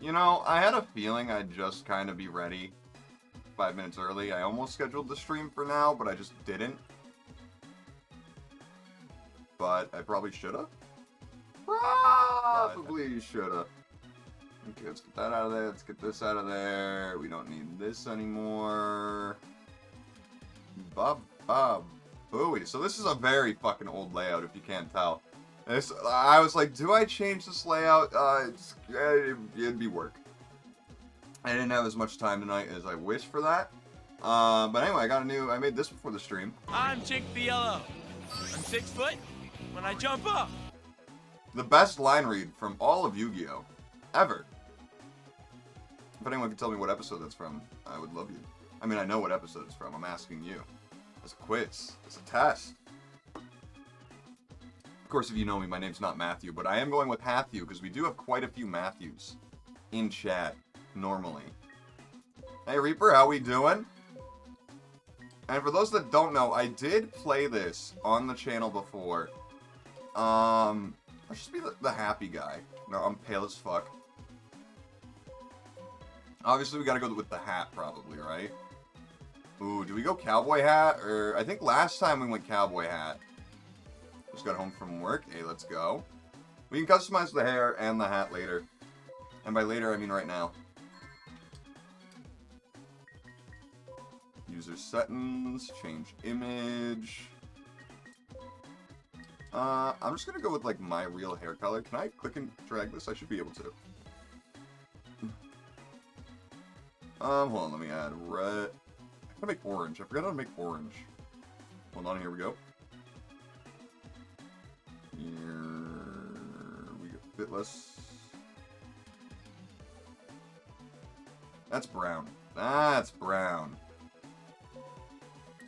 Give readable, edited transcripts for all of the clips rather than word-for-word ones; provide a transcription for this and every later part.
You know, I had a feeling I'd just kind of be ready 5 minutes early. I almost scheduled the stream for now, but I just didn't. But I probably should've. Probably should've. Okay, let's get that out of there. Let's get this out of there. We don't need this anymore. Booey. So this is a very fucking old layout, if you can't tell. I was like, do I change this layout? It'd be work. I didn't have as much time tonight as I wished for that. But anyway, I made this before the stream. I'm Jink the Yellow. I'm 6 foot when I jump up. The best line read from all of Yu-Gi-Oh! Ever. If anyone can tell me what episode that's from, I would love you. I mean, I know what episode it's from. I'm asking you. It's a quiz. It's a test. Of course, if you know me, my name's not Matthew, but I am going with Hatthew, because we do have quite a few Matthews in chat, normally. Hey, Reaper, how we doing? And for those that don't know, I did play this on the channel before. I'll just be the happy guy. No, I'm pale as fuck. Obviously, we gotta go with the hat, probably, right? Ooh, do we go cowboy hat? Or I think last time we went cowboy hat. Just got home from work. Hey, let's go. We can customize the hair and the hat later. And by later, I mean right now. User settings, change image. I'm just gonna go with like my real hair color. Can I click and drag this? I should be able to. Hold on, let me add red. I gotta make orange. I forgot how to make orange. Hold on, here we go. Here we go. Bit less. That's brown. That's brown.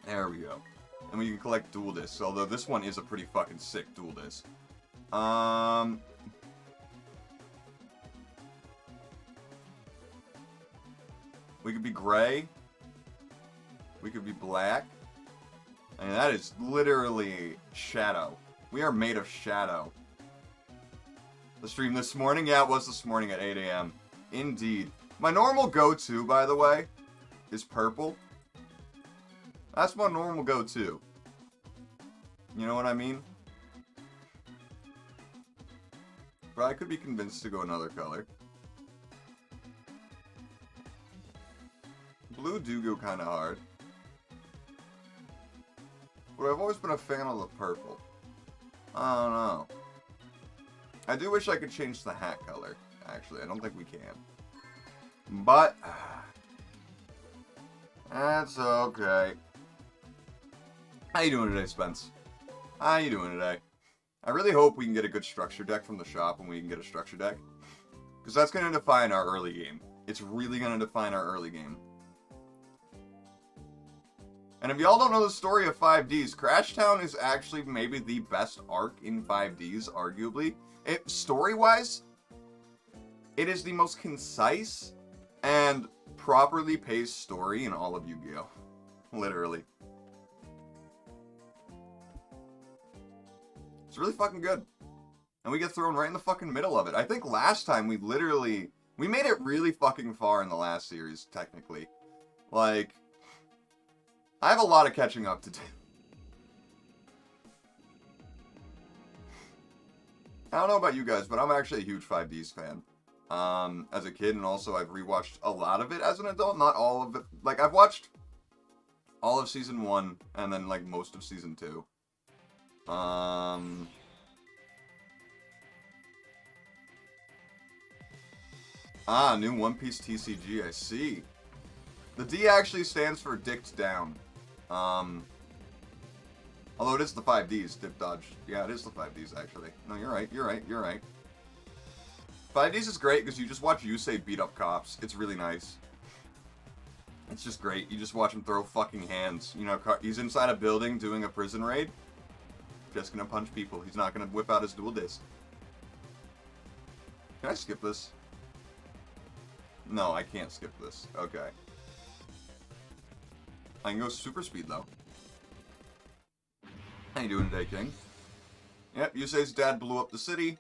There we go. And we can collect dual discs, although this one is a pretty fucking sick dual disc. We could be gray. We could be black. I mean, that is literally shadow. We are made of shadow. The stream this morning? Yeah, it was this morning at 8 a.m. Indeed. My normal go-to, by the way, is purple. That's my normal go-to. You know what I mean? But I could be convinced to go another color. Blue do go kind of hard. But I've always been a fan of the purple. I don't know. I do wish I could change the hat color, actually. I don't think we can. But that's okay. How you doing today, Spence? How you doing today? I really hope we can get a good structure deck from the shop when we can get a structure deck. Because that's going to define our early game. It's really going to define our early game. And if y'all don't know the story of 5Ds, Crashtown is actually maybe the best arc in 5Ds, arguably. Story-wise, it is the most concise and properly paced story in all of Yu-Gi-Oh! Literally. It's really fucking good. And we get thrown right in the fucking middle of it. I think last time we made it really fucking far in the last series, technically. Like, I have a lot of catching up to do. I don't know about you guys, but I'm actually a huge 5Ds fan. As a kid, and also I've rewatched a lot of it as an adult. Not all of it. Like, I've watched all of Season 1, and then, like, most of Season 2. New One Piece TCG, I see. The D actually stands for Dicked Down. Although it is the 5Ds, Dip Dodge. Yeah, it is the 5Ds, actually. No, you're right, you're right, you're right. 5Ds is great because you just watch Yusei beat up cops. It's really nice. It's just great. You just watch him throw fucking hands. You know, he's inside a building doing a prison raid. Just gonna punch people. He's not gonna whip out his dual disc. Can I skip this? No, I can't skip this. Okay. I can go super speed, though. How you doing today, King? Yep, Yusei's dad blew up the city.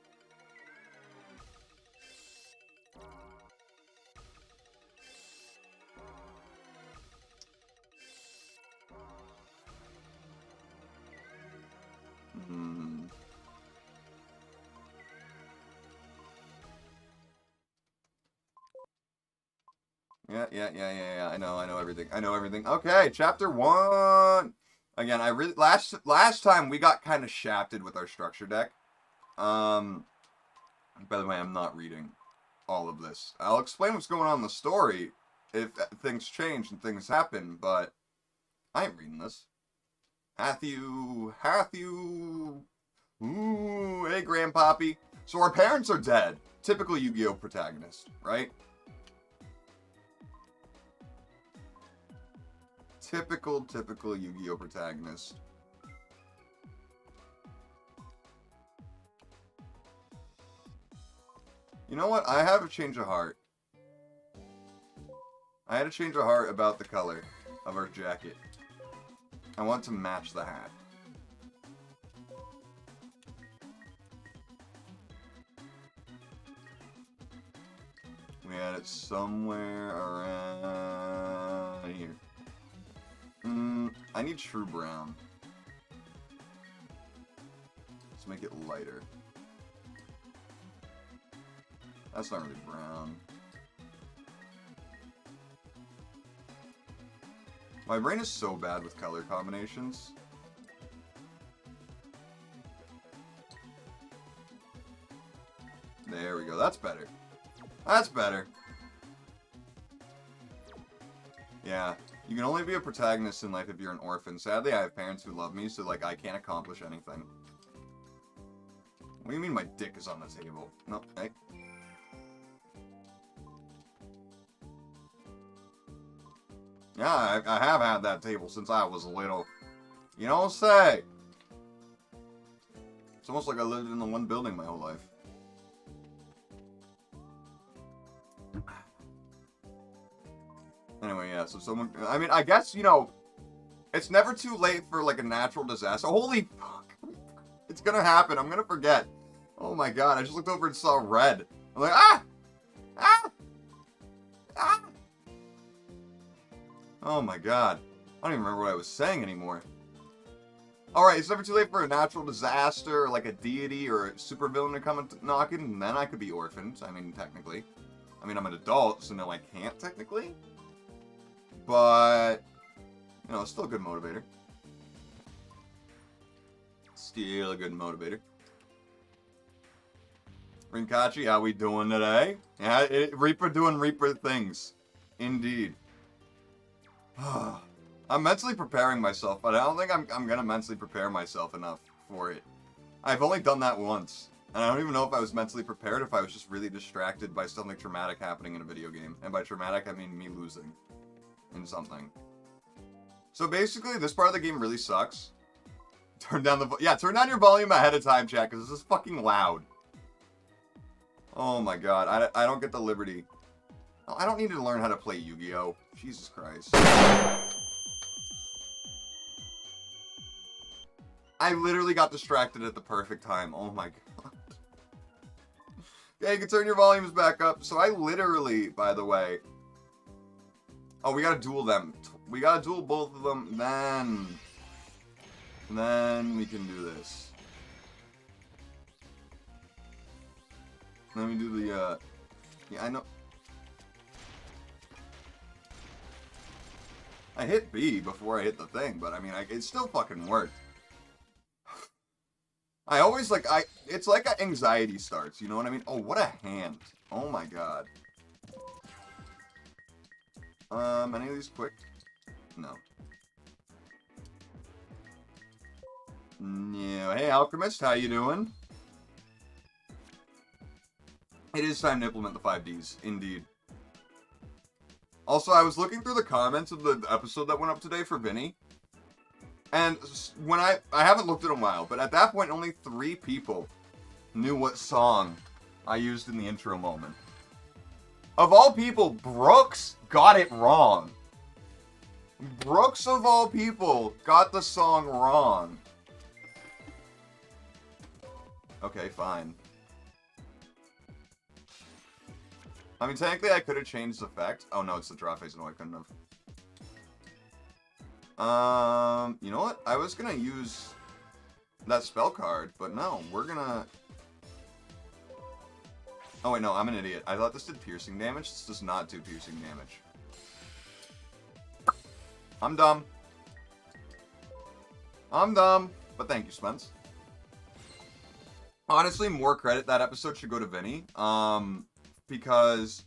Yeah. I know everything. I know everything. Okay, chapter 1. Again, I really last time we got kind of shafted with our structure deck. By the way, I'm not reading all of this. I'll explain what's going on in the story if things change and things happen, but I ain't reading this. Hathu. Ooh, hey, Grandpappy. So our parents are dead. Typical Yu-Gi-Oh protagonist, right? Typical Yu-Gi-Oh protagonist. You know what? I have a change of heart. I had a change of heart about the color of our jacket. I want to match the hat. We had it somewhere around here. I need true brown. Let's make it lighter. That's not really brown. My brain is so bad with color combinations. There we go. That's better. That's better. Yeah. You can only be a protagonist in life if you're an orphan. Sadly, I have parents who love me, so, like, I can't accomplish anything. What do you mean my dick is on the table? No, hey. Yeah, I have had that table since I was little. You don't say. It's almost like I lived in the one building my whole life. Anyway, yeah, so someone... I mean, I guess, you know, it's never too late for, like, a natural disaster. Holy fuck. It's gonna happen. I'm gonna forget. Oh my god, I just looked over and saw red. I'm like, ah! Ah! Ah! Oh my god. I don't even remember what I was saying anymore. Alright, it's never too late for a natural disaster, or like a deity or a supervillain to come and knocking, and then I could be orphaned. I mean, technically. I mean, I'm an adult, so no, I can't, technically. But, you know, it's still a good motivator. Still a good motivator. Rinkachi, how we doing today? Yeah, Reaper doing Reaper things. Indeed. I'm mentally preparing myself, but I don't think I'm gonna mentally prepare myself enough for it. I've only done that once, and I don't even know if I was mentally prepared, if I was just really distracted by something traumatic happening in a video game. And by traumatic, I mean me losing in something. So basically, this part of the game really sucks. Turn down turn down your volume ahead of time, chat, because this is fucking loud. Oh my god, I don't get the liberty. I don't need to learn how to play Yu-Gi-Oh! Jesus Christ. I literally got distracted at the perfect time. Oh my god. Yeah, you can turn your volumes back up. So I literally, by the way... Oh, we gotta duel them. We gotta duel both of them, then we can do this. Let me do the, yeah, I know. I hit B before I hit the thing, but I mean, it still fucking worked. I always, like, it's like anxiety starts, you know what I mean? Oh, what a hand. Oh my god. Any of these quick? No. No. Hey, Alchemist, how you doing? It is time to implement the 5Ds, indeed. Also, I was looking through the comments of the episode that went up today for Vinny. And when I haven't looked in a while, but at that point, only 3 people knew what song I used in the intro moment. Of all people, Brooks got it wrong. Brooks, of all people, got the song wrong. Okay, fine. I mean, technically, I could have changed the effect. Oh, no, it's the draw phase. No, I couldn't have. You know what? I was gonna use that spell card, but no, we're gonna... Oh, wait, no, I'm an idiot. I thought this did piercing damage. This does not do piercing damage. I'm dumb. I'm dumb. But thank you, Spence. Honestly, more credit that episode should go to Vinny. Because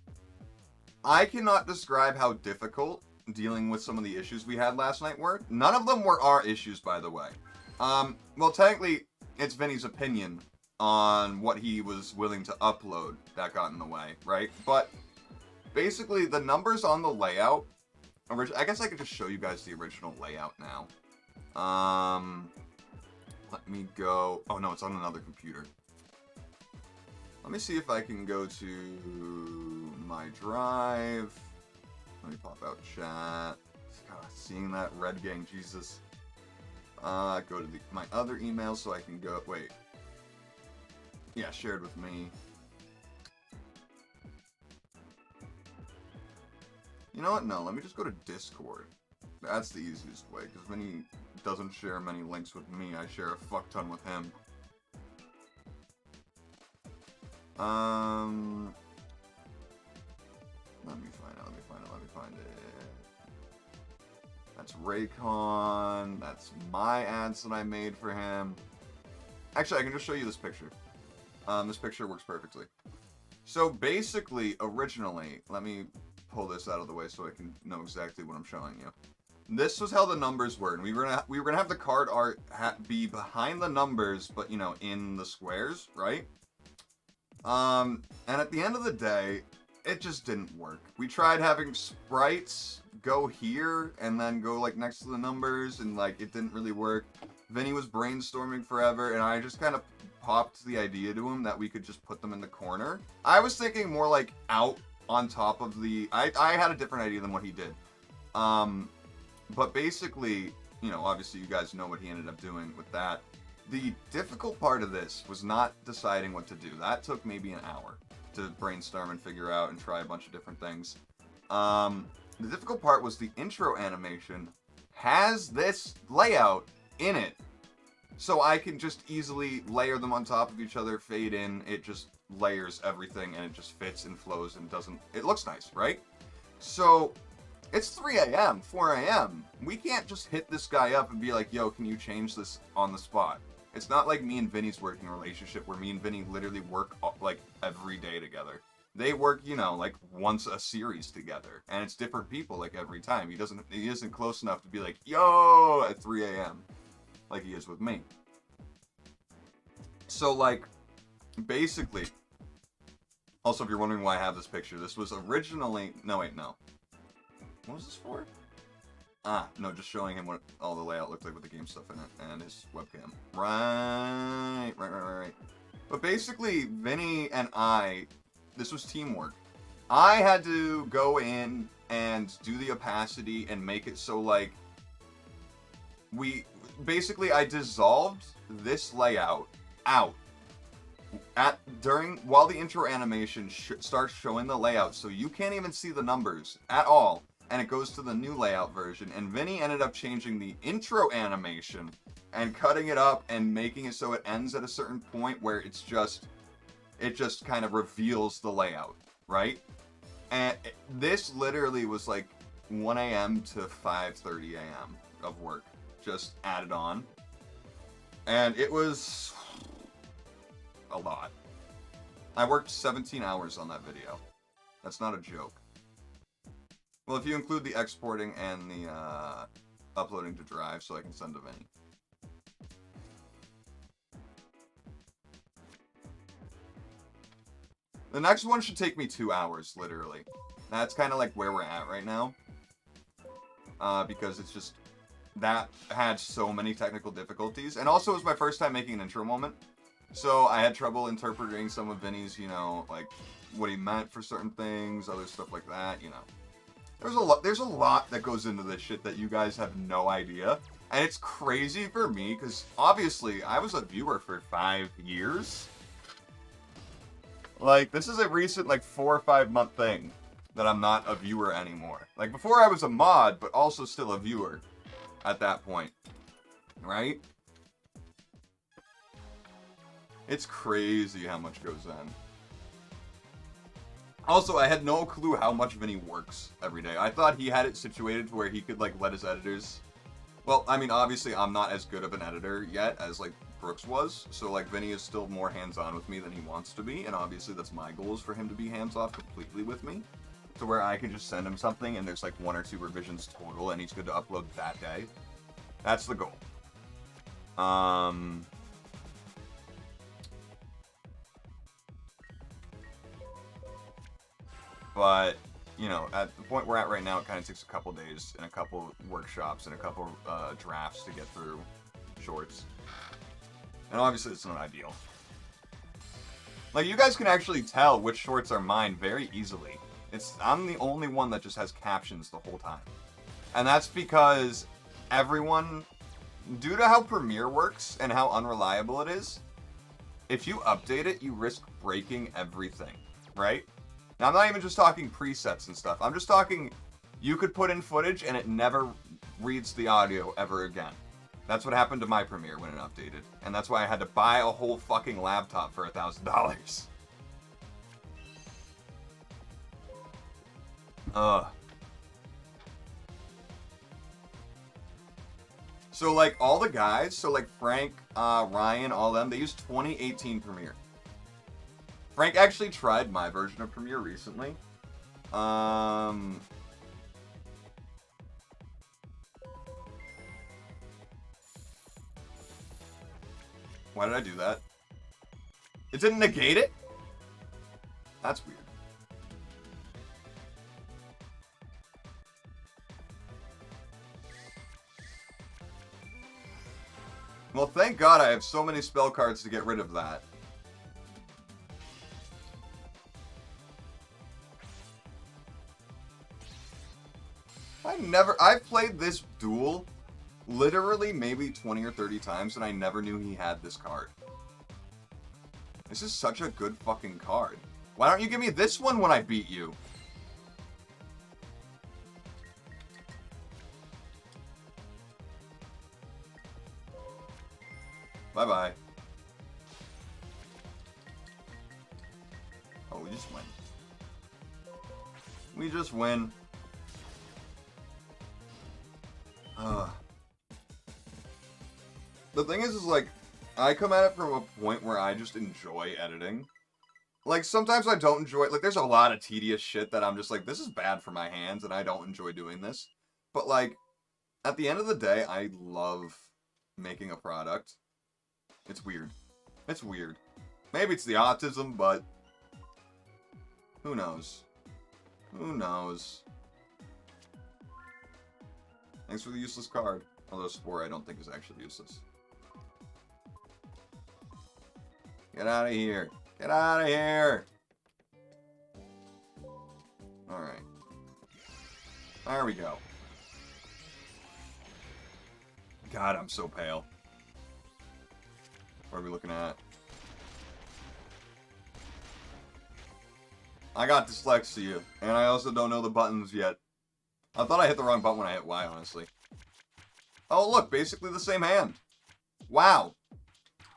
I cannot describe how difficult dealing with some of the issues we had last night were. None of them were our issues, by the way. Well, technically, it's Vinny's opinion on what he was willing to upload that got in the way, right? But basically, the numbers on the layout, I guess I could just show you guys the original layout now. Let me go, oh no, it's on another computer. Let me see if I can go to my drive. Let me pop out chat. God, seeing that red gang, Jesus. Go to my other email so I can go, wait. Yeah, shared with me. You know what? No, let me just go to Discord. That's the easiest way, because when he doesn't share many links with me, I share a fuck ton with him. Let me find it. That's Raycon. That's my ads that I made for him. Actually, I can just show you this picture. This picture works perfectly. So basically, originally, let me pull this out of the way so I can know exactly what I'm showing you. This was how the numbers were, and we were gonna have the card art be behind the numbers, but you know, in the squares, right? And at the end of the day, it just didn't work. We tried having sprites go here and then go like next to the numbers, and like it didn't really work. Vinny was brainstorming forever, and I just kind of popped the idea to him that we could just put them in the corner. I was thinking more like out on top of the. I had a different idea than what he did. But basically, you know, obviously you guys know what he ended up doing with that. The difficult part of this was not deciding what to do. That took maybe an hour to brainstorm and figure out and try a bunch of different things. The difficult part was the intro animation has this layout in it. So I can just easily layer them on top of each other, fade in, it just layers everything and it just fits and flows and it looks nice, right? So it's 3 a.m., 4 a.m. We can't just hit this guy up and be like, yo, can you change this on the spot? It's not like me and Vinny's working relationship where me and Vinny literally work like every day together. They work, you know, like once a series together, and it's different people like every time. He isn't close enough to be like, yo, at 3 a.m. like he is with me. So like, basically, also if you're wondering why I have this picture, this was originally, no wait, no. What was this for? No, just showing him what all the layout looked like with the game stuff in it and his webcam. Right. But basically, Vinny and this was teamwork. I had to go in and do the opacity and make it so like I dissolved this layout out while the intro animation starts showing the layout, so you can't even see the numbers at all. And it goes to the new layout version, and Vinny ended up changing the intro animation and cutting it up and making it so it ends at a certain point where it just kind of reveals the layout, right? And this literally was like 1 a.m. to 5:30 a.m. of work just added on, and it was a lot. I worked 17 hours on that video. That's not a joke. Well, if you include the exporting and the uploading to Drive so I can send to Vinny. The next one should take me 2 hours, literally. That's kind of like where we're at right now. Because it's just, that had so many technical difficulties. And also it was my first time making an intro moment. So I had trouble interpreting some of Vinny's, you know, like, what he meant for certain things, other stuff like that, you know. There's a lot that goes into this shit that you guys have no idea. And it's crazy for me, because obviously I was a viewer for 5 years. Like, this is a recent, like, 4 or 5 month thing that I'm not a viewer anymore. Like, before I was a mod, but also still a viewer at that point. Right? It's crazy how much goes in. Also, I had no clue how much Vinny works every day. I thought he had it situated to where he could, like, let his editors... Well, I mean, obviously, I'm not as good of an editor yet as, like, Brooks was. So, like, Vinny is still more hands-on with me than he wants to be. And obviously, that's my goal, is for him to be hands-off completely with me. To where I can just send him something and there's, like, 1 or 2 revisions total and he's good to upload that day. That's the goal. But, you know, at the point we're at right now, it kind of takes a couple days and a couple workshops and a couple drafts to get through shorts. And obviously, it's not ideal. Like, you guys can actually tell which shorts are mine very easily. I'm the only one that just has captions the whole time. And that's because everyone, due to how Premiere works and how unreliable it is, if you update it, you risk breaking everything, right? Now, I'm not even just talking presets and stuff. I'm just talking, you could put in footage and it never reads the audio ever again. That's what happened to my Premiere when it updated. And that's why I had to buy a whole fucking laptop for $1,000. So, like, all the guys, so, like, Frank, Ryan, all them, they use 2018 Premiere. Frank actually tried my version of Premiere recently. Why did I do that? It didn't negate it? That's weird. Well, thank God I have so many spell cards to get rid of that. I've played this duel literally maybe 20 or 30 times and I never knew he had this card. This is such a good fucking card. Why don't you give me this one when I beat you? Bye-bye. Oh, we just win. We just win. The thing is like, I come at it from a point where I just enjoy editing. Like, sometimes I don't enjoy it. Like, there's a lot of tedious shit that I'm just like, this is bad for my hands, and I don't enjoy doing this. But, like, at the end of the day, I love making a product. It's weird. It's weird. Maybe it's the autism, but who knows? Who knows? Thanks for the useless card. Although Spore I don't think is actually useless. Get out of here. Get out of here. Alright. There we go. God, I'm so pale. What are we looking at? I got dyslexia, and I also don't know the buttons yet. I thought I hit the wrong button when I hit Y, honestly. Oh, look, basically the same hand. Wow.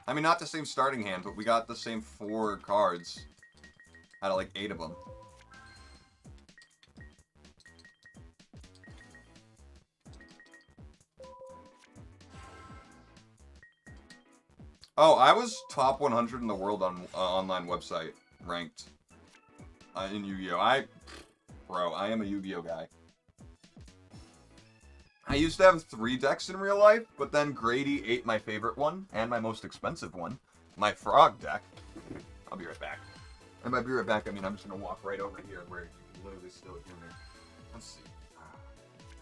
I mean, not the same starting hand, but we got the same 4 cards out of like 8 of them. Oh, I was top 100 in the world on online website ranked in Yu-Gi-Oh. Bro, I am a Yu-Gi-Oh guy. I used to have 3 decks in real life, but then Grady ate my favorite one, and my most expensive one, my frog deck. I'll be right back. And by be right back, I mean I'm just going to walk right over here where you can literally still hear me. Let's see.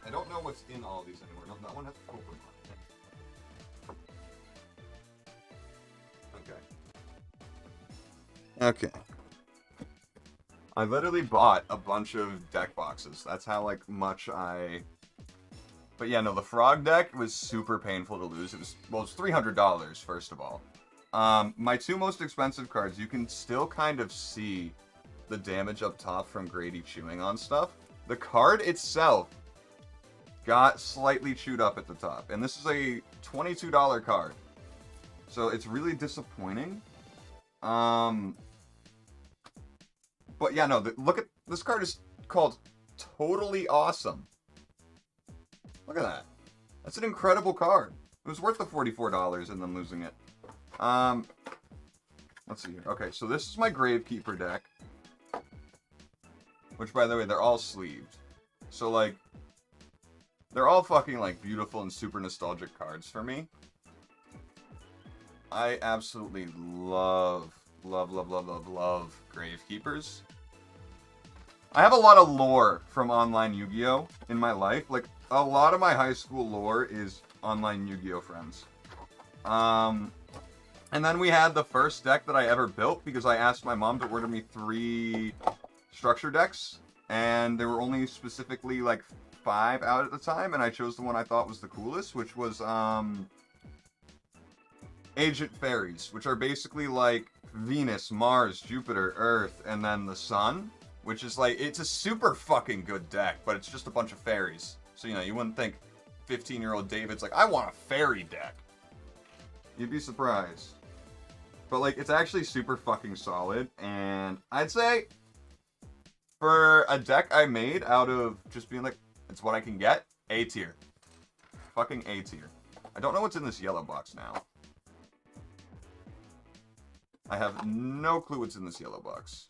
I don't know what's in all these anymore. No, that one has Pokemon. Okay. Okay. I literally bought a bunch of deck boxes. That's how, like, much I... But yeah, no, the frog deck was super painful to lose. It was $300, first of all. My 2 most expensive cards, you can still kind of see the damage up top from Grady chewing on stuff. The card itself got slightly chewed up at the top. And this is a $22 card. So it's really disappointing. But yeah, no, look at this card is called Totally Awesome. Look at that. That's an incredible card. It was worth the $44 and then losing it. Let's see here. Okay, so this is my Gravekeeper deck. Which, by the way, they're all sleeved. So, like, they're all fucking, like, beautiful and super nostalgic cards for me. I absolutely love Gravekeepers. I have a lot of lore from online Yu-Gi-Oh! In my life. Like, a lot of my high school lore is online Yu-Gi-Oh! Friends. And then we had the first deck that I ever built because I asked my mom to order me 3 structure decks. And there were only specifically, like, 5 out at the time. And I chose the one I thought was the coolest, which was, Agent Fairies, which are basically, like, Venus, Mars, Jupiter, Earth, and then the Sun. Which is, like, it's a super fucking good deck, but it's just a bunch of fairies. So, you know, you wouldn't think 15-year-old David's like, I want a fairy deck. You'd be surprised. But, like, it's actually super fucking solid, and I'd say for a deck I made out of just being like, it's what I can get, A tier. Fucking A tier. I don't know what's in this yellow box now. I have no clue what's in this yellow box.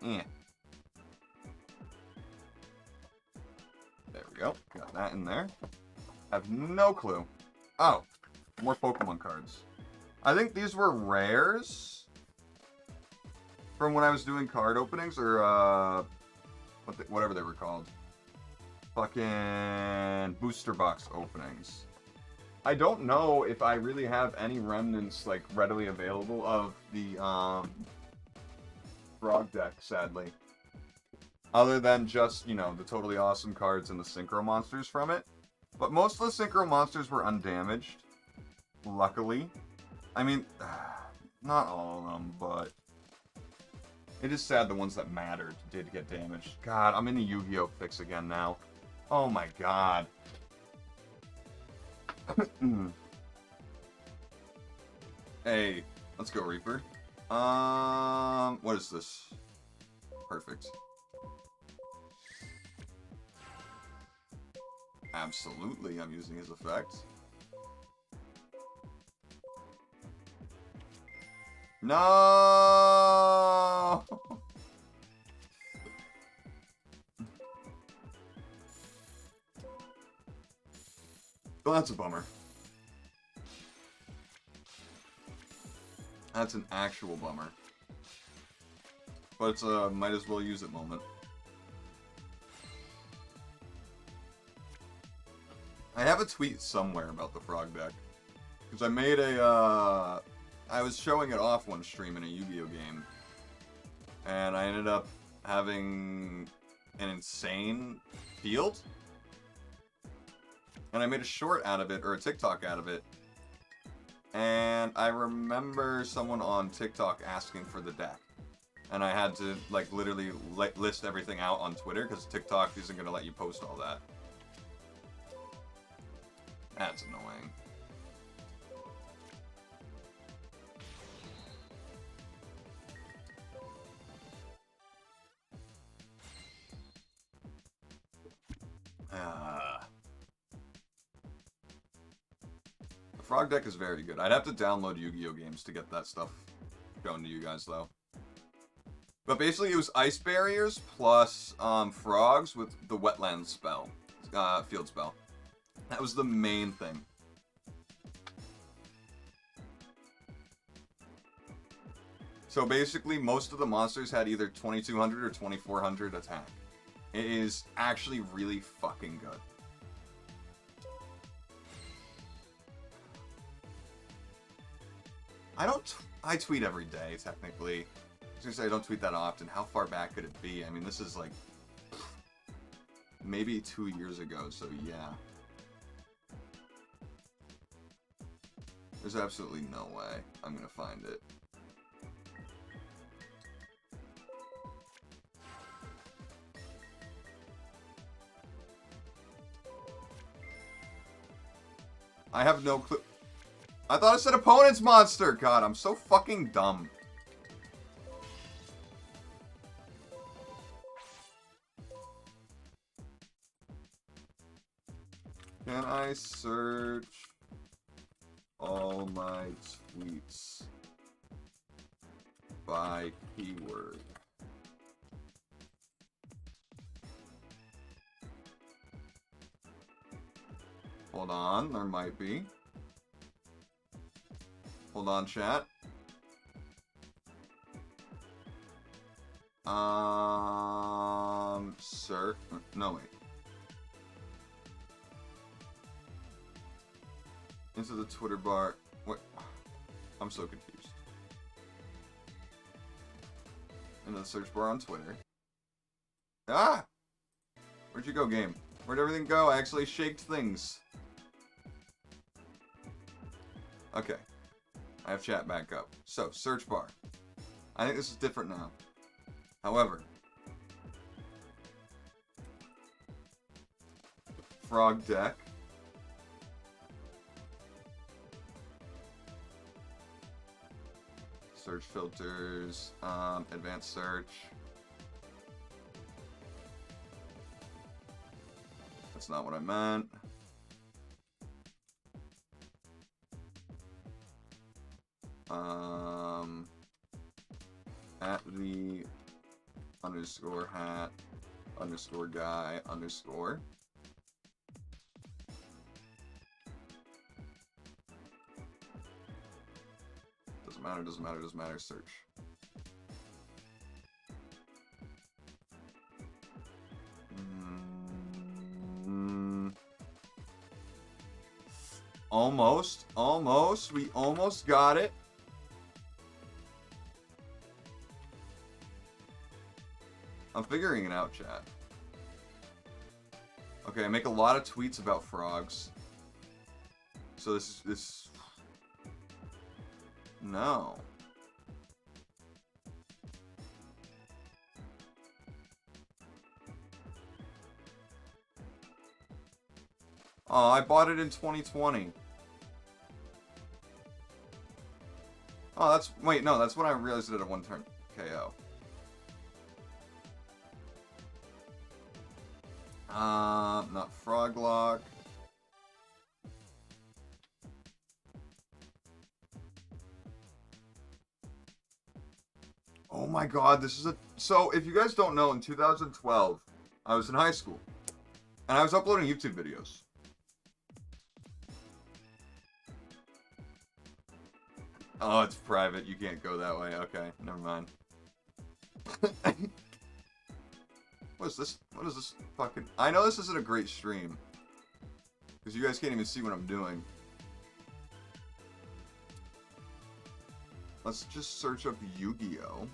Yeah. There we go. Got that in there. Have no clue. Oh, more Pokemon cards. I think these were rares from when I was doing card openings, or whatever they were called. Fucking booster box openings. I don't know if I really have any remnants, like, readily available of the, Frog deck, sadly. Other than just, you know, the Totally Awesome cards and the Synchro Monsters from it. But most of the Synchro Monsters were undamaged. Luckily. I mean, not all of them, but it is sad the ones that mattered did get damaged. God, I'm in a Yu-Gi-Oh! Fix again now. Oh my god. Hey, let's go, Reaper. What is this? Perfect. Absolutely, I'm using his effect. No! Well, that's a bummer. That's an actual bummer. But it's a might as well use it moment. I have a tweet somewhere about the frog deck. Because I made a, I was showing it off one stream in a Yu-Gi-Oh game. And I ended up having an insane field. And I made a short out of it, or a TikTok out of it. And I remember someone on TikTok asking for the deck. And I had to, like, literally list everything out on Twitter, because TikTok isn't going to let you post all that. That's annoying. The frog deck is very good. I'd have to download Yu-Gi-Oh games to get that stuff going to you guys, though. But basically, it was ice barriers plus frogs with the wetland spell, field spell. That was the main thing. So basically, most of the monsters had either 2200 or 2400 attack. It is actually really fucking good. I tweet every day, technically. I was gonna say I don't tweet that often. How far back could it be? I mean, this is like maybe 2 years ago, so yeah. There's absolutely no way I'm gonna find it. I have no clue. I thought it said opponent's monster! God, I'm so fucking dumb. Can I search all my tweets by keyword? Hold on, there might be. Hold on, chat. Sir. No, wait. Into the Twitter bar. What? I'm so confused. Into the search bar on Twitter. Ah! Where'd you go, game? Where'd everything go? I actually shaked things. Okay. I have chat back up. So, search bar. I think this is different now. However, frog deck. Search filters, advanced search. That's not what I meant. At the underscore hat underscore guy underscore. Doesn't matter, doesn't matter, doesn't matter, search. Almost, almost, we almost got it. I'm figuring it out, chat. Okay, I make a lot of tweets about frogs. So this... No. Oh, I bought it in 2020. Oh, that's... Wait, no, that's when I realized it had a one-turn KO. Not Froglock. Oh my god, this is a... So, if you guys don't know, in 2012, I was in high school. And I was uploading YouTube videos. Oh, it's private. You can't go that way. Okay, never mind. What is this? What is this fucking... I know this isn't a great stream. Because you guys can't even see what I'm doing. Let's just search up Yugioh.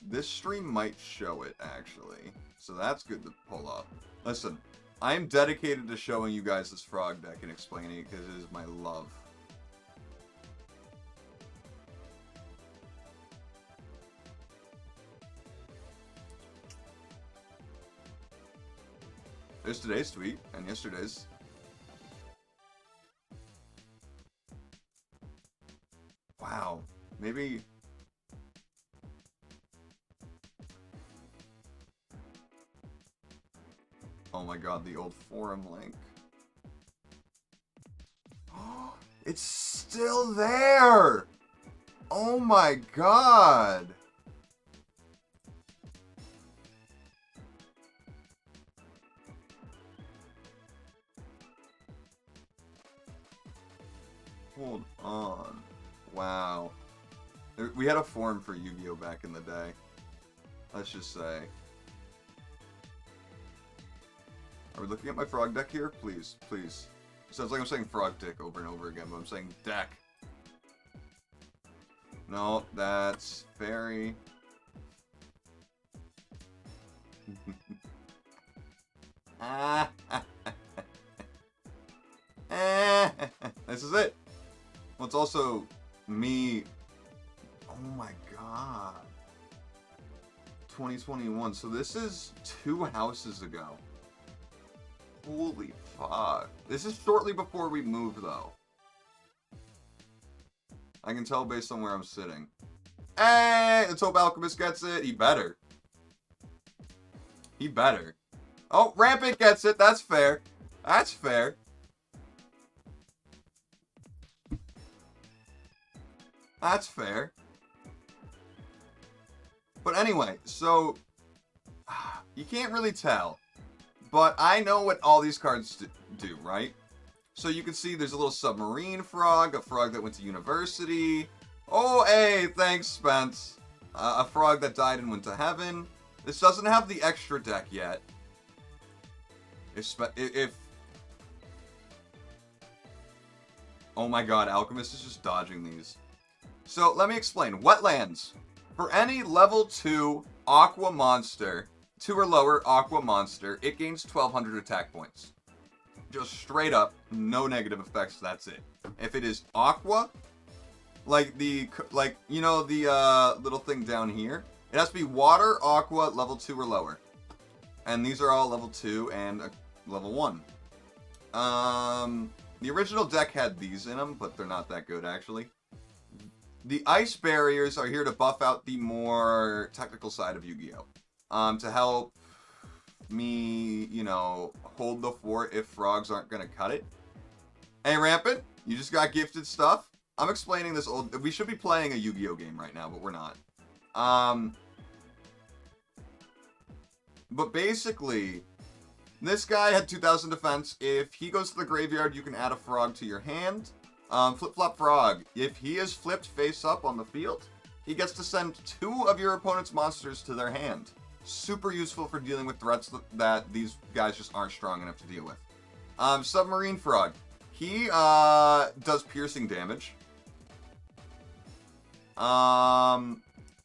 This stream might show it, actually. So that's good to pull up. Listen, I am dedicated to showing you guys this frog deck and explaining it because it is my love. There's today's tweet, and yesterday's. Wow. Maybe... Oh my god, the old forum link. It's still there! Oh my god! Hold on. Wow. We had a forum for Yu-Gi-Oh! Back in the day. Let's just say. Are we looking at my frog deck here? Please, please. It sounds like I'm saying frog dick over and over again, but I'm saying deck. No, that's fairy. This is it. Well, it's also me. Oh my god. 2021. So this is 2 houses ago. Holy fuck. This is shortly before we move, though. I can tell based on where I'm sitting. Hey! Let's hope Alchemist gets it. He better. He better. Oh, Rampant gets it. That's fair. That's fair. That's fair. But anyway, so you can't really tell. But I know what all these cards do, right? So you can see there's a little submarine frog, a frog that went to university. Oh, hey, thanks, Spence. A frog that died and went to heaven. This doesn't have the extra deck yet. If oh my god, Alchemist is just dodging these. So let me explain. Wetlands. For any level 2 Aqua monster, 2 or lower Aqua monster, it gains 1,200 attack points. Just straight up, no negative effects, that's it. If it is Aqua, like you know the little thing down here, it has to be Water, Aqua, level 2 or lower. And these are all level 2 and level 1. The original deck had these in them, but they're not that good, actually. The ice barriers are here to buff out the more technical side of Yu-Gi-Oh! To help me, you know, hold the fort if frogs aren't going to cut it. Hey, Rampant, you just got gifted stuff. I'm explaining this old... We should be playing a Yu-Gi-Oh! Game right now, but we're not. But basically, this guy had 2,000 defense. If he goes to the graveyard, you can add a frog to your hand. Flip-flop frog. If he is flipped face up on the field, he gets to send 2 of your opponent's monsters to their hand. Super useful for dealing with threats that these guys just aren't strong enough to deal with. Submarine frog. He does piercing damage.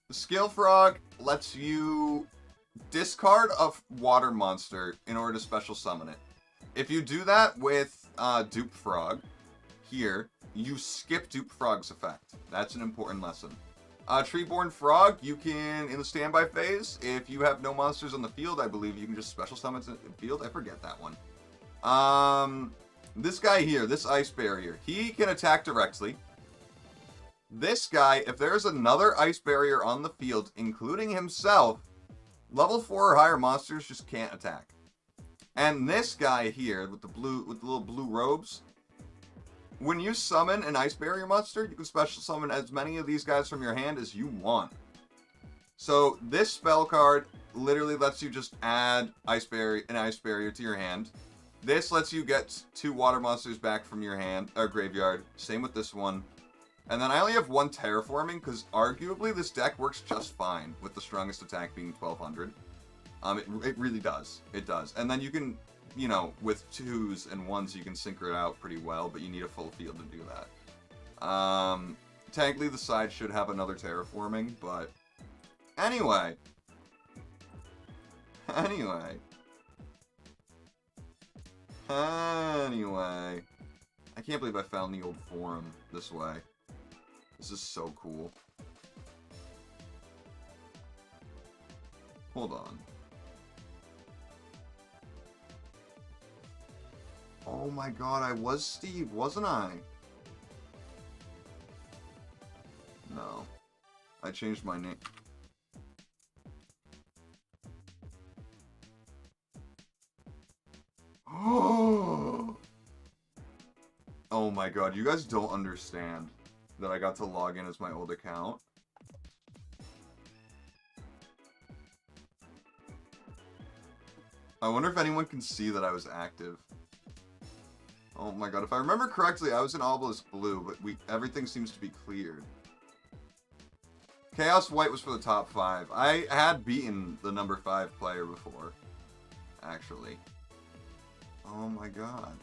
Skill frog lets you discard a water monster in order to special summon it. If you do that with dupe frog, here, you skip dupe frog's effect. That's an important lesson. Treeborn frog, you can, in the standby phase, if you have no monsters on the field, I believe you can just special summon to the field. I forget that one. This guy here, this ice barrier, he can attack directly. This guy, if there's another ice barrier on the field, including himself, level 4 or higher monsters just can't attack. And this guy here, with the little blue robes, when you summon an ice barrier monster, you can special summon as many of these guys from your hand as you want. So this spell card literally lets you just add an ice barrier to your hand. This lets you get 2 water monsters back from your hand or graveyard. Same with this one. And then I only have 1 terraforming because arguably this deck works just fine with the strongest attack being 1,200. It really does. It does. And then you can, you know, with 2s and 1s you can synchro it out pretty well, but you need a full field to do that. Technically the side should have another terraforming, but anyway. Anyway. I can't believe I found the old forum this way. This is so cool. Hold on. Oh my god, I was Steve, wasn't I? No. I changed my name. Oh my god, you guys don't understand that I got to log in as my old account. I wonder if anyone can see that I was active. Oh my god, if I remember correctly, I was in Obelisk Blue, but everything seems to be cleared. Chaos White was for the top 5. I had beaten the number 5 player before, actually. Oh my god.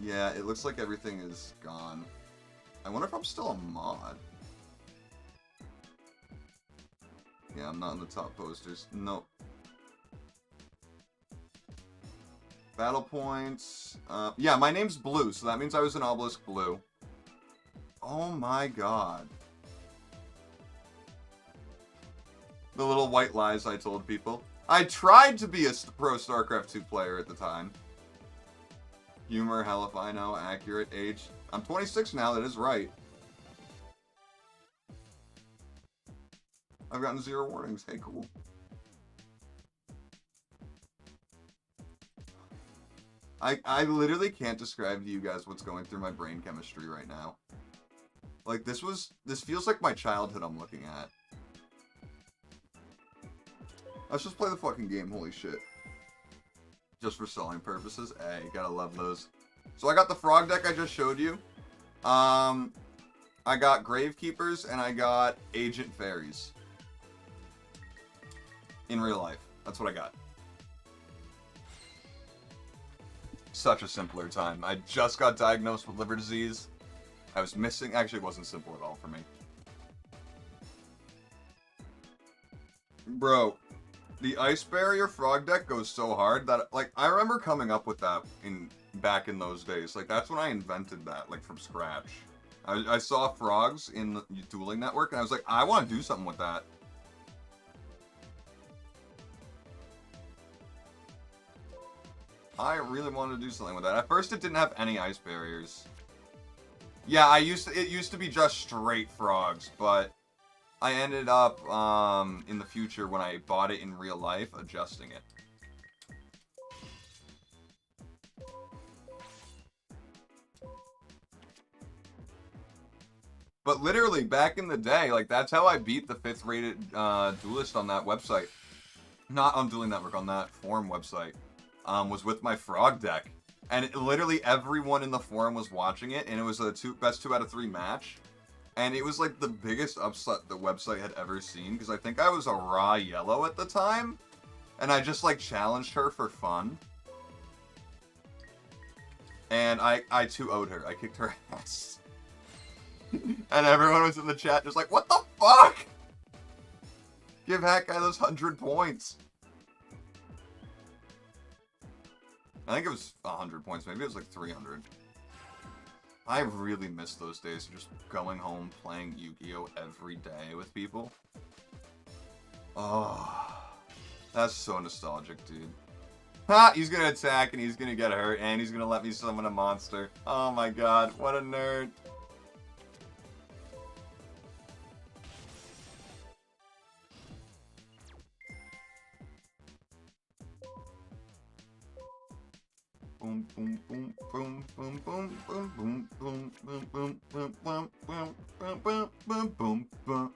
Yeah, it looks like everything is gone. I wonder if I'm still a mod. Yeah, I'm not in the top posters. Nope. Battle points. Yeah, my name's Blue, so that means I was in Obelisk Blue. Oh my god. The little white lies I told people. I tried to be a pro StarCraft 2 player at the time. Humor, hell if I know, accurate, age. I'm 26 now, that is right. I've gotten 0 warnings. Hey, cool. I literally can't describe to you guys what's going through my brain chemistry right now. Like, this feels like my childhood I'm looking at. Let's just play the fucking game, holy shit. Just for selling purposes. Hey, gotta love those. So I got the frog deck I just showed you. I got Gravekeepers and I got Agent Fairies. In real life. That's what I got. Such a simpler time. I just got diagnosed with liver disease. I was missing... Actually, it wasn't simple at all for me. Bro, the Ice Barrier frog deck goes so hard that... Like, I remember coming up with that back in those days. Like, that's when I invented that, like, from scratch. I saw frogs in the Dueling Network, and I was like, I want to do something with that. I really wanted to do something with that. At first, it didn't have any ice barriers. Yeah, it used to be just straight frogs, but I ended up, in the future, when I bought it in real life, adjusting it. But literally, back in the day, like, that's how I beat the 5th rated, duelist on that website. Not on Dueling Network, on that forum website. Was with my frog deck. And literally everyone in the forum was watching it, and it was a best 2 out of 3 match. And it was like the biggest upset the website had ever seen, because I think I was a raw yellow at the time. And I just like challenged her for fun. And I 2-0'd her. I kicked her ass. And everyone was in the chat just like, what the fuck? Give that guy those 100 points. I think it was 100 points. Maybe it was like 300. I really miss those days of just going home playing Yu-Gi-Oh! Every day with people. Oh, that's so nostalgic, dude. Ha! He's gonna attack and he's gonna get hurt and he's gonna let me summon a monster. Oh my god, what a nerd. Boom, boom, boom, boom, boom, boom, boom, boom, boom, boom, boom, boom, boom, boom, boom, boom, boom, boom.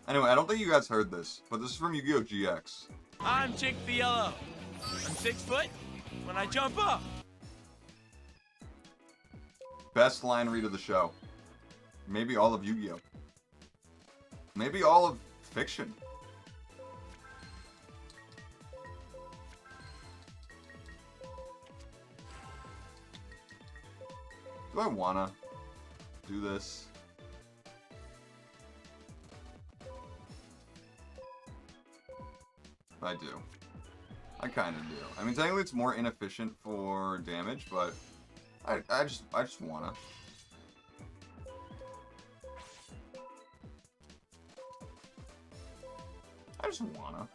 Anyway, I don't think you guys heard this, but this is from Yu-Gi-Oh! GX. I'm Chick the Yellow. I'm 6 foot when I jump up. Best line read of the show. Maybe all of Yu-Gi-Oh! Maybe all of fiction. Do I wanna do this? I do. I kinda do. I mean, technically it's more inefficient for damage, but I just wanna. I just wanna.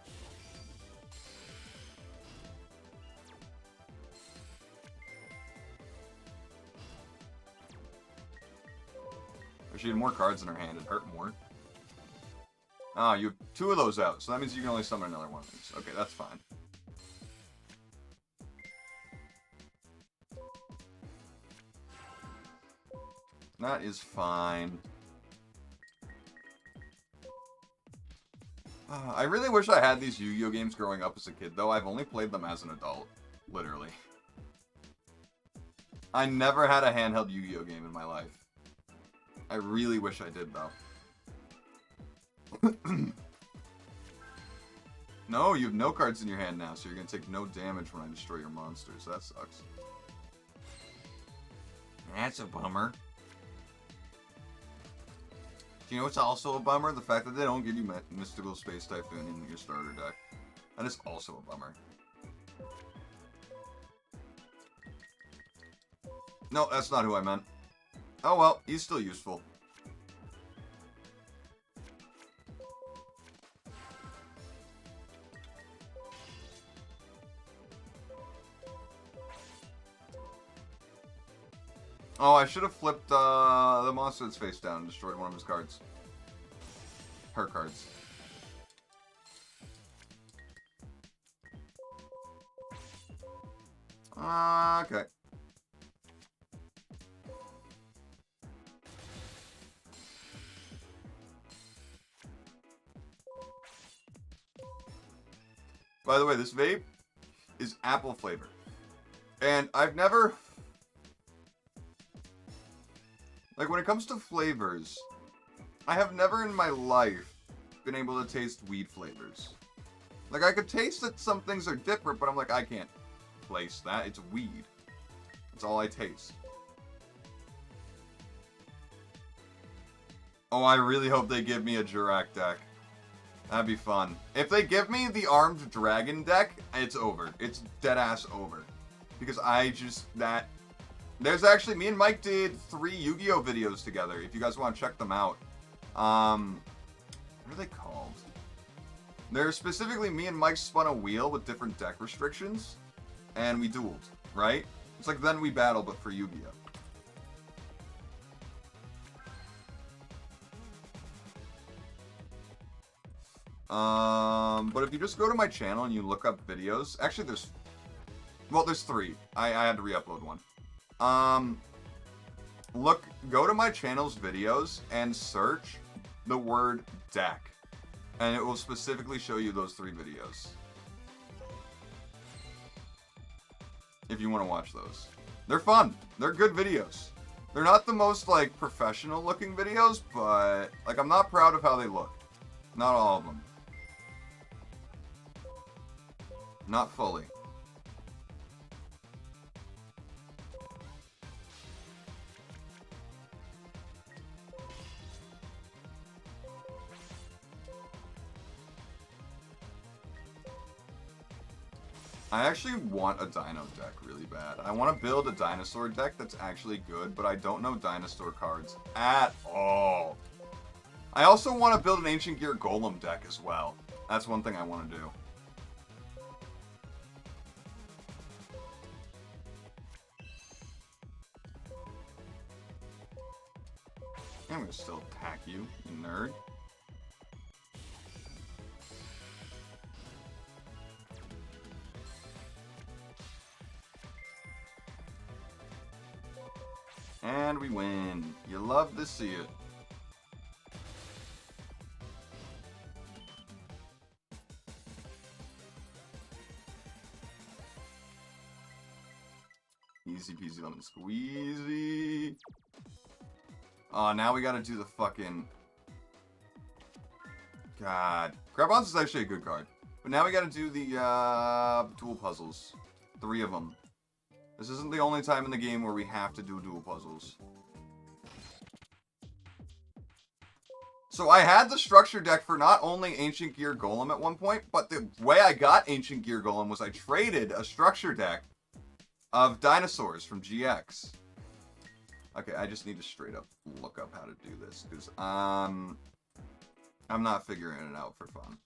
If she had more cards in her hand, it'd hurt more. Ah, you have 2 of those out, so that means you can only summon another one of these. Okay, that's fine. That is fine. I really wish I had these Yu-Gi-Oh! Games growing up as a kid, though. I've only played them as an adult. Literally. I never had a handheld Yu-Gi-Oh! Game in my life. I really wish I did, though. No, you have no cards in your hand now, so you're gonna take no damage when I destroy your monsters. That sucks. That's a bummer. Do you know what's also a bummer? The fact that they don't give you Mystical Space Typhoon in your starter deck. That is also a bummer. No, that's not who I meant. Oh well, he's still useful. Oh, I should have flipped the monster that's face down and destroyed one of his cards. Her cards. Okay. By the way, this vape is apple flavor. And I've never... Like, when it comes to flavors, I have never in my life been able to taste weed flavors. Like, I could taste that some things are different, but I'm like, I can't place that. It's weed. That's all I taste. Oh, I really hope they give me a Jurak deck. That'd be fun. If they give me the Armed Dragon deck, it's over. It's dead-ass over. Because I just... There's actually... Me and Mike did 3 Yu-Gi-Oh! Videos together, if you guys want to check them out. What are they called? They're specifically me and Mike spun a wheel with different deck restrictions. And we dueled, right? It's like Then We Battle, but for Yu-Gi-Oh! But if you just go to my channel and you look up videos, actually there's 3. I had to re-upload one. Go to my channel's videos and search the word deck, and it will specifically show you those 3 videos. If you want to watch those. They're fun. They're good videos. They're not the most, like, professional looking videos, but, like, I'm not proud of how they look. Not all of them. Not fully. I actually want a dino deck really bad. I want to build a dinosaur deck that's actually good, but I don't know dinosaur cards at all. I also want to build an Ancient Gear Golem deck as well. That's one thing I want to do. I'm going to still attack you, you nerd. And we win. You love to see it. Easy peasy lemon squeezy. Oh, now we gotta do the fucking... God. Crabons is actually a good card. But now we gotta do the dual puzzles. 3 of them. This isn't the only time in the game where we have to do dual puzzles. So I had the structure deck for not only Ancient Gear Golem at one point, but the way I got Ancient Gear Golem was I traded a structure deck of dinosaurs from GX. Okay, I just need to straight up look up how to do this, because I'm not figuring it out for fun.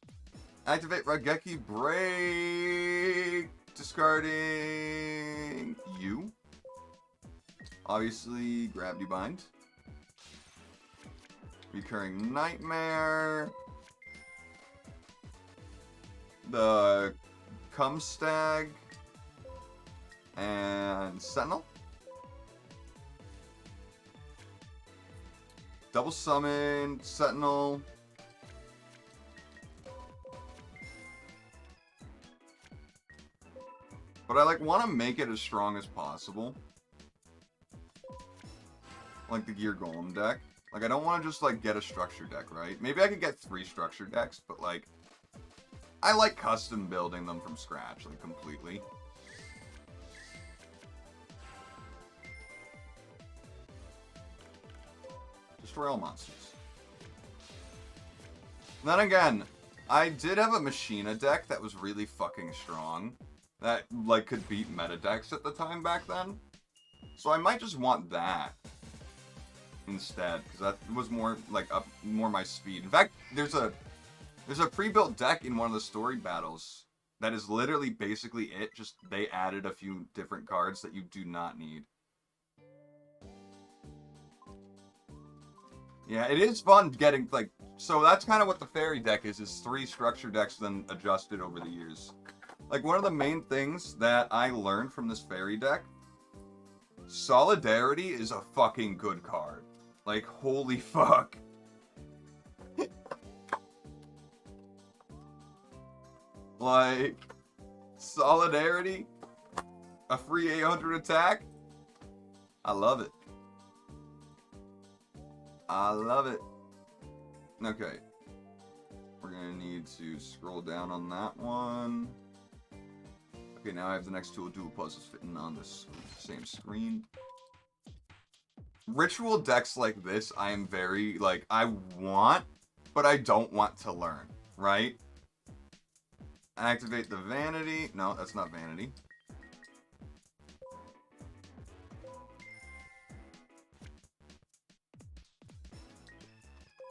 Activate Raigeki Break! Discarding you. Obviously, Gravity Bind. Recurring Nightmare. The Cumstag. And Sentinel. Double Summon, Sentinel. But I, like, want to make it as strong as possible. Like the Gear Golem deck. Like, I don't want to just, like, get a structure deck, right? Maybe I could get 3 structure decks, but, like... I like custom building them from scratch, like, completely. Destroy all monsters. Then again, I did have a Machina deck that was really fucking strong. That, like, could beat meta decks at the time back then. So I might just want that instead, because that was more, like, more my speed. In fact, there's a pre-built deck in one of the story battles that is literally basically it, just they added a few different cards that you do not need. Yeah, it is fun getting, like, so that's kind of what the fairy deck is 3 structure decks then adjusted over the years. Like, one of the main things that I learned from this fairy deck, Solidarity is a fucking good card. Like, holy fuck. Like, Solidarity, a free 800 attack, I love it. I love it. Okay. We're gonna need to scroll down on that one. Okay, now I have the next 2 dual puzzles fitting on this same screen. Ritual decks like this, I am very, like, I want, but I don't want to learn, right? Activate the Vanity. No, that's not Vanity.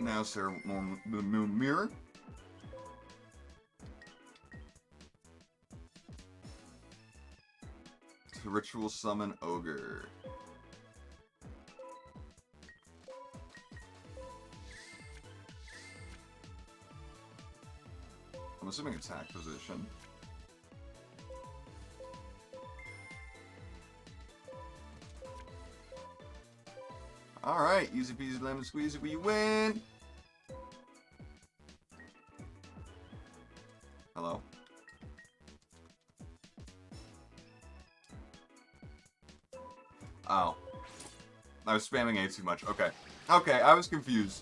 Now, Ceremonial Mirror. To Ritual Summon Ogre. I'm assuming attack position. Alright, easy peasy lemon squeezy, we win! Hello? Oh. I was spamming A too much. Okay. Okay, I was confused.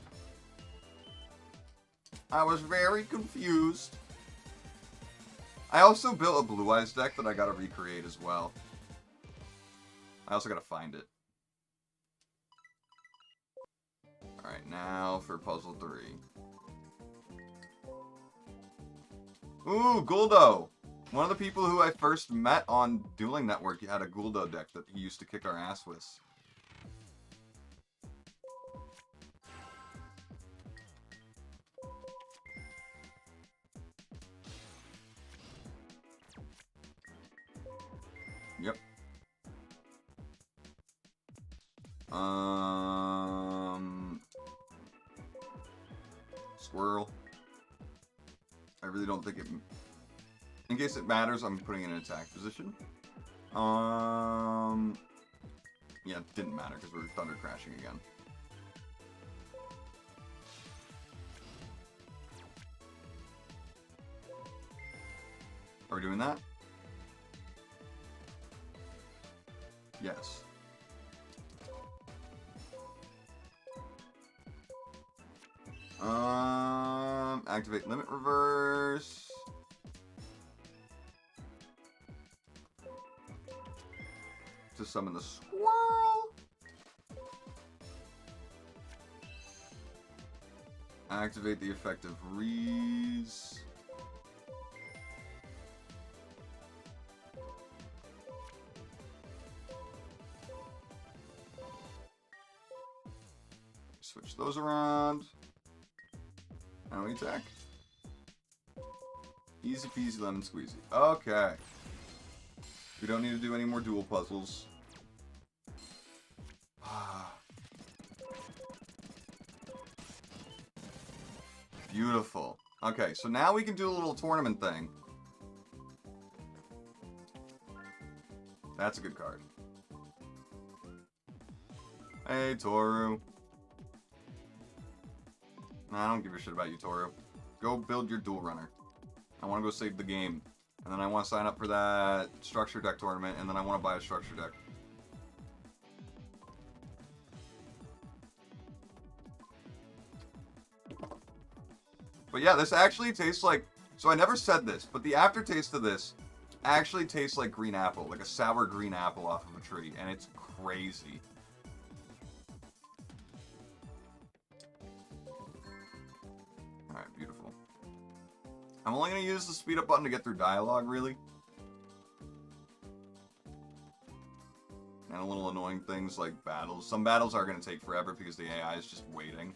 I was very confused. I also built a Blue Eyes deck that I gotta recreate as well. I also gotta find it. Alright, now for puzzle 3. Ooh, Guldo! One of the people who I first met on Dueling Network had a Guldo deck that he used to kick our ass with. Yep. Squirrel. I really don't think it... In case it matters, I'm putting it in attack position. Yeah, it didn't matter because we're Thunder Crashing again. Are we doing that? Yes. Activate Limit Reverse. To summon the squirrel. Activate the effect of Reese. Switch those around. Now we attack. Easy peasy lemon squeezy. Okay. We don't need to do any more dual puzzles. Beautiful. Okay, so now we can do a little tournament thing. That's a good card. Hey, Toru. Nah, I don't give a shit about you, Toru. Go build your dual runner. I want to go save the game. And then I want to sign up for that structure deck tournament, and then I want to buy a structure deck. But yeah, this actually tastes like... So I never said this, but the aftertaste of this actually tastes like green apple. Like a sour green apple off of a tree. And it's crazy. Alright, beautiful. I'm only going to use the speed up button to get through dialogue, really. And a little annoying things like battles. Some battles are going to take forever because the AI is just waiting.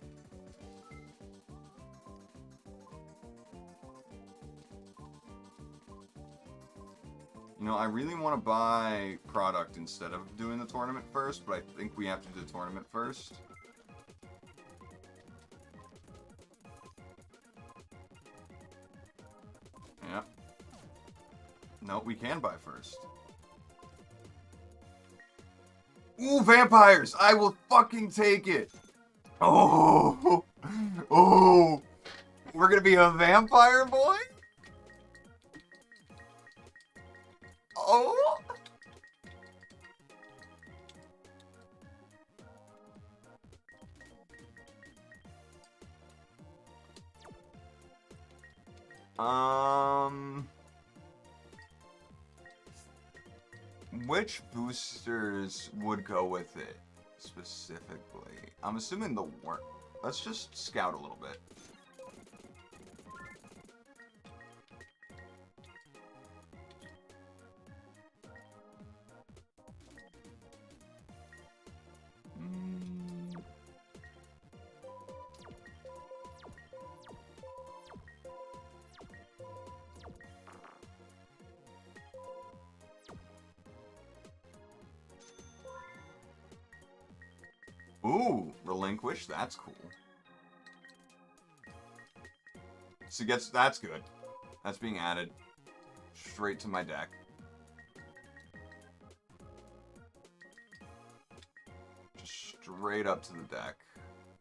You know, I really want to buy product instead of doing the tournament first, but I think we have to do the tournament first. No, we can buy first. Ooh, vampires! I will fucking take it! Oh! Oh! We're gonna be a vampire boy? Oh! Which boosters would go with it, specifically? I'm assuming the worm. Let's just scout a little bit. Ooh, relinquish, that's cool. So that's good. That's being added straight to my deck. Just straight up to the deck.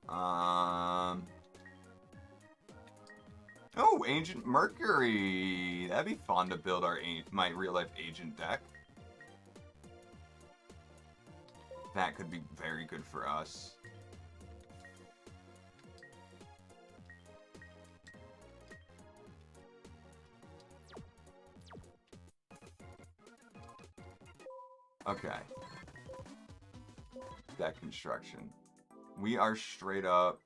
Oh, Ancient Mercury. That'd be fun to build my real life agent deck. That could be very good for us. Okay. Deck construction. We are straight up.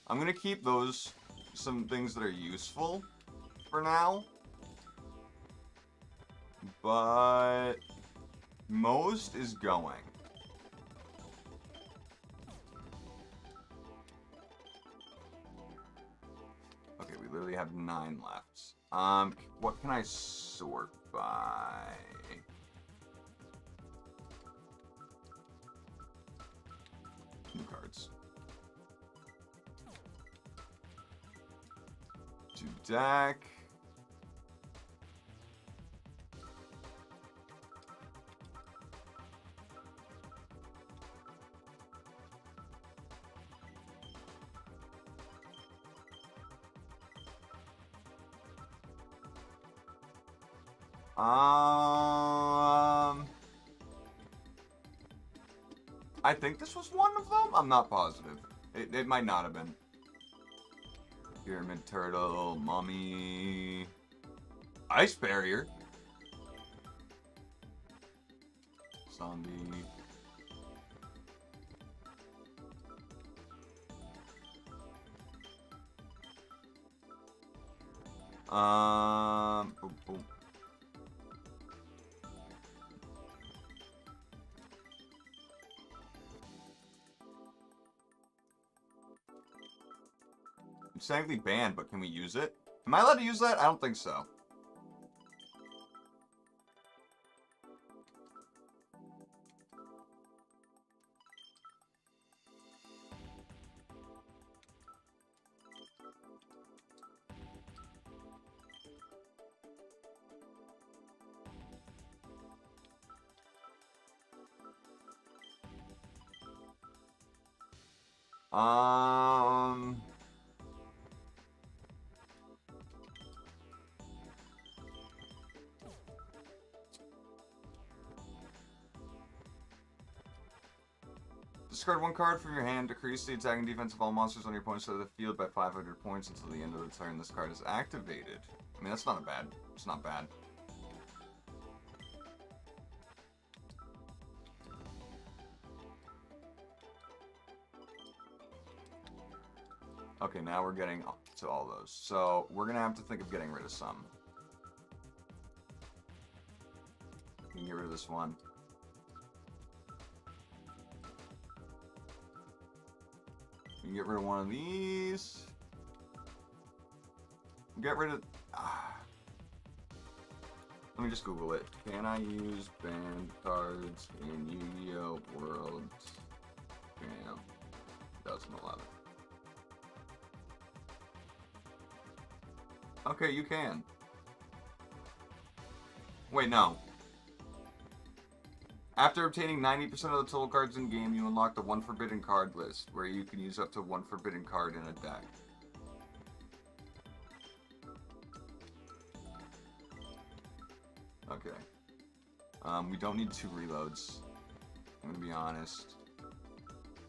I'm gonna keep some things that are useful for now. But most is going. Okay, we literally have 9 left. What can I sort by? New cards. To deck. I think this was one of them. I'm not positive. It might not have been. Pyramid Turtle, Mummy, Ice Barrier, Zombie. Boom, boom. It's technically banned, but can we use it? Am I allowed to use that? I don't think so. Discard 1 card from your hand. Decrease the attack and defense of all monsters on your opponent's side of the field by 500 points until the end of the turn this card is activated. I mean, that's not bad. It's not bad. Okay, now we're getting to all those. So, we're going to have to think of getting rid of some. We can get rid of this one. We can get rid of one of these. Get rid of... Let me just Google it. Can I use banned cards in Yu-Gi-Oh! World Jam 2011? Okay, you can. Wait, no. After obtaining 90% of the total cards in game, you unlock the one forbidden card list, where you can use up to one forbidden card in a deck. Okay. We don't need 2 reloads. I'm gonna be honest.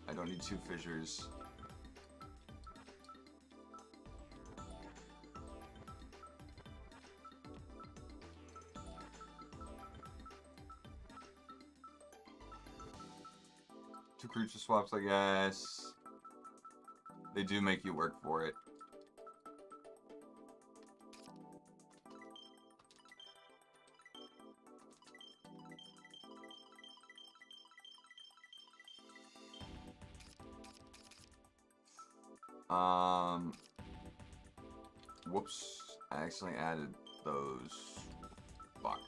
I don't need 2 fissures. Two creature swaps, I guess. They do make you work for it. Whoops. I accidentally added those. Fuck.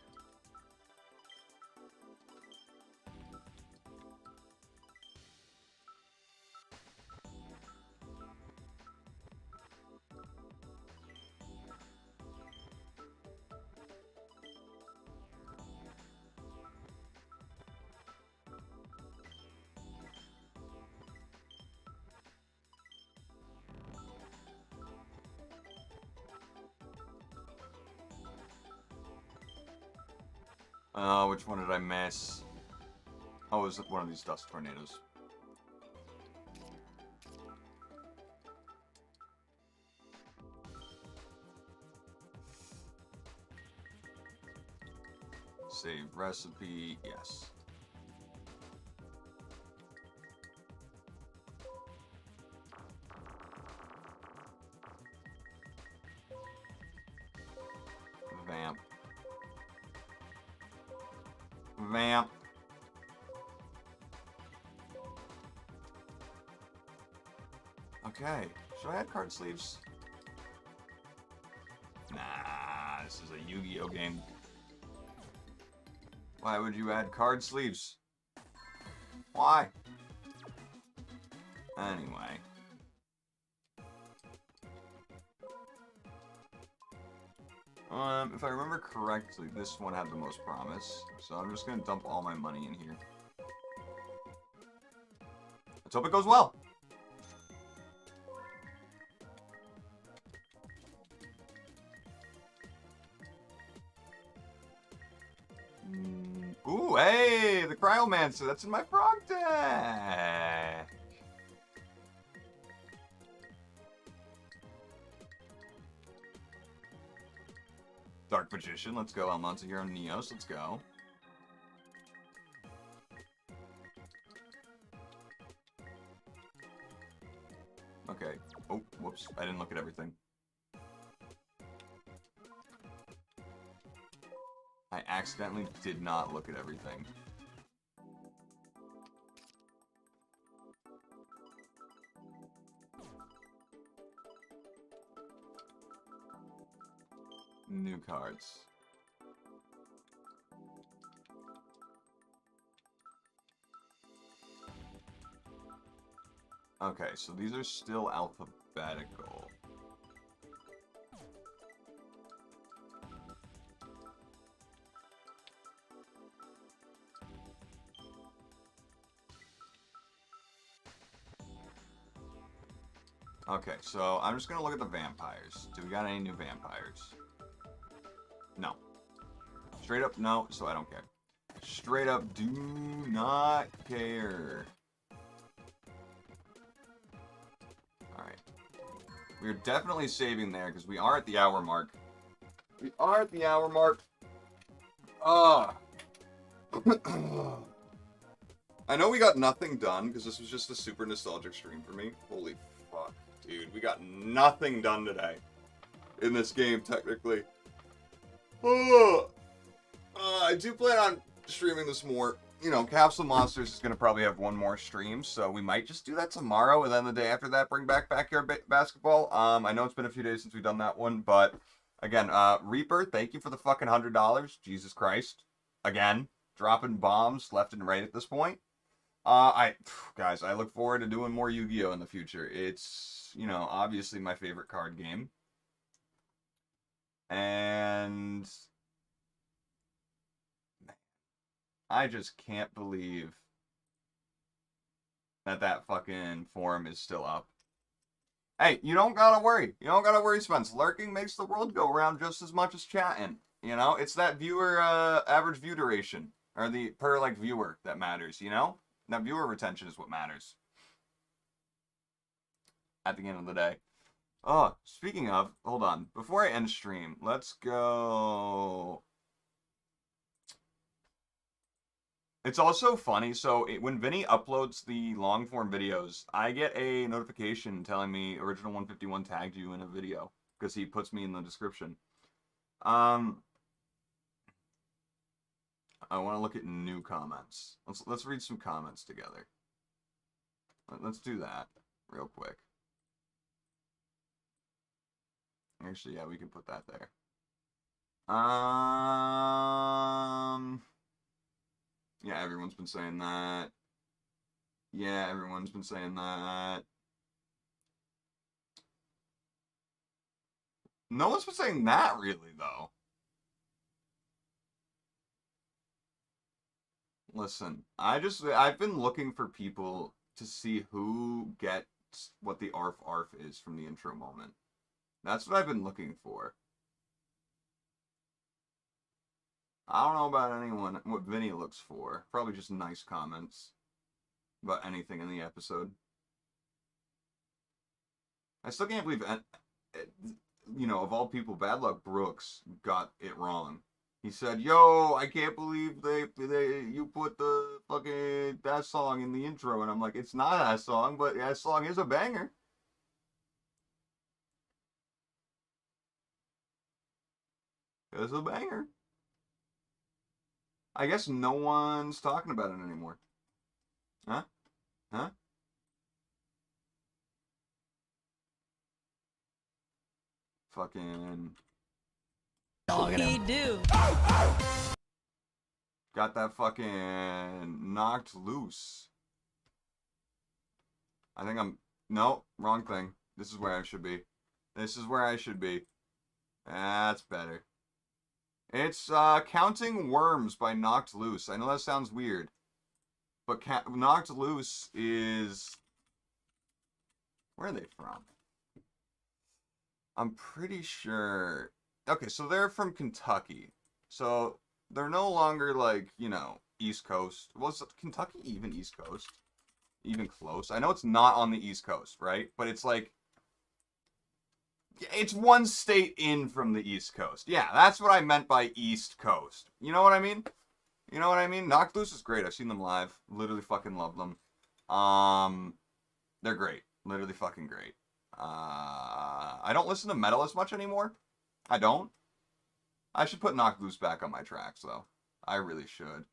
Which one did I miss? Oh, it was one of these dust tornadoes. Save recipe, yes. Vamp. Vamp. Okay. Should I add card sleeves? Nah, this is a Yu-Gi-Oh game. Why would you add card sleeves? Why? Anyway. If I remember correctly, this one had the most promise. So I'm just gonna dump all my money in here. Let's hope it goes well. Ooh, hey, the Cryomancer. That's in my frog deck. Dark Magician, let's go. Almanza Hero Neos, let's go. Okay. Oh, whoops. I didn't look at everything. I accidentally did not look at everything. New cards. Okay, so these are still alphabetical. Okay, so I'm just gonna look at the vampires. Do we got any new vampires? No. Straight up, no, so I don't care. Straight up, do not care. Alright. We're definitely saving there, because we are at the hour mark. We are at the hour mark. Ah. I know we got nothing done, because this was just a super nostalgic stream for me. Holy fuck, dude. We got nothing done today. In this game, technically. I do plan on streaming this more. You know, Capsule Monsters is going to probably have one more stream, so we might just do that tomorrow, and then the day after that, bring back Backyard Basketball. I know it's been a few days since we've done that one, but Again, Reaper, thank you for the fucking $100. Jesus Christ. Again, dropping bombs left and right at this point. Guys, I look forward to doing more Yu-Gi-Oh in the future. It's, you know, obviously my favorite card game. And I just can't believe that fucking forum is still up. Hey, you don't gotta worry. You don't gotta worry, Spence. Lurking makes the world go round just as much as chatting. You know, it's that viewer, average view duration. Or the per, like, viewer that matters, you know? That viewer retention is what matters. At the end of the day. Oh, speaking of, hold on. Before I end stream, let's go... It's also funny, so when Vinny uploads the long-form videos, I get a notification telling me Original 151 tagged you in a video, because he puts me in the description. I want to look at new comments. Let's read some comments together. Let's do that real quick. Actually, yeah, we can put that there. Yeah, everyone's been saying that. Yeah, everyone's been saying that. No one's been saying that, really, though. Listen, I've been looking for people to see who gets what the arf arf is from the intro moment. That's what I've been looking for. I don't know about anyone, what Vinny looks for. Probably just nice comments about anything in the episode. I still can't believe, you know, of all people, Bad Luck Brooks got it wrong. He said, "Yo, I can't believe you put the fucking that song in the intro," and I'm like, "It's not that song, but that song is a banger." It's a banger. I guess no one's talking about it anymore. Huh? Huh? Fucking. He do. Got that fucking knocked loose. I think I'm... No, wrong thing. This is where I should be. This is where I should be. That's better. It's Counting Worms by Knocked Loose. I know that sounds weird. But Knocked Loose is... Where are they from? I'm pretty sure... Okay, so they're from Kentucky. So they're no longer, like, you know, East Coast. Was Kentucky even East Coast? Even close? I know it's not on the East Coast, right? But it's like... It's one state in from the East Coast. Yeah, that's what I meant by East Coast. You know what I mean? You know what I mean? Knocked Loose is great. I've seen them live. Literally fucking love them. They're great. Literally fucking great. I don't listen to metal as much anymore. I don't. I should put Knocked Loose back on my tracks, though. I really should.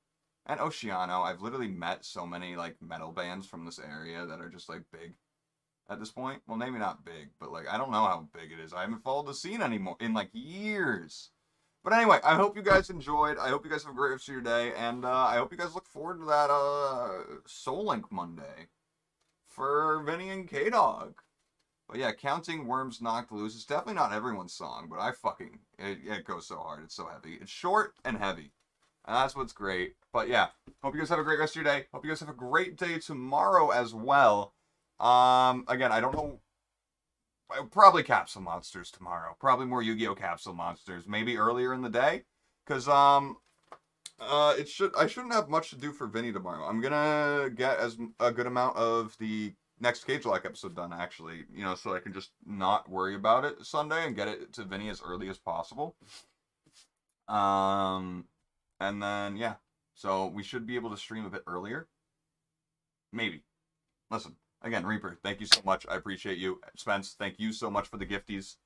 And Oceano. I've literally met so many, like, metal bands from this area that are just, like, big at this point. Well, maybe not big, but, like, I don't know how big it is. I haven't followed the scene anymore in, like, years. But anyway, I hope you guys enjoyed. I hope you guys have a great rest of your day. And I hope you guys look forward to that Soul Link Monday for Vinny and K-Dog. But yeah, Counting Worms Knocked Loose is definitely not everyone's song, but it goes so hard. It's so heavy. It's short and heavy. And that's what's great. But yeah, hope you guys have a great rest of your day. Hope you guys have a great day tomorrow as well. Again, I don't know. Probably Capsule Monsters tomorrow. Probably more Yu-Gi-Oh! Capsule Monsters. Maybe earlier in the day. Because, I shouldn't have much to do for Vinny tomorrow. I'm gonna get a good amount of the next Cage Lock episode done, actually. You know, so I can just not worry about it Sunday and get it to Vinny as early as possible. And then, yeah. So, we should be able to stream a bit earlier. Maybe. Listen. Again, Reaper, thank you so much. I appreciate you. Spence, thank you so much for the gifties.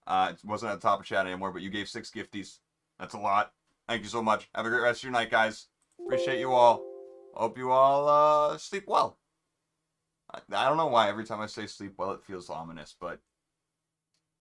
It wasn't at the top of chat anymore, but you gave 6 gifties. That's a lot. Thank you so much. Have a great rest of your night, guys. Appreciate you all. Hope you all sleep well. I don't know why every time I say sleep well, it feels ominous, but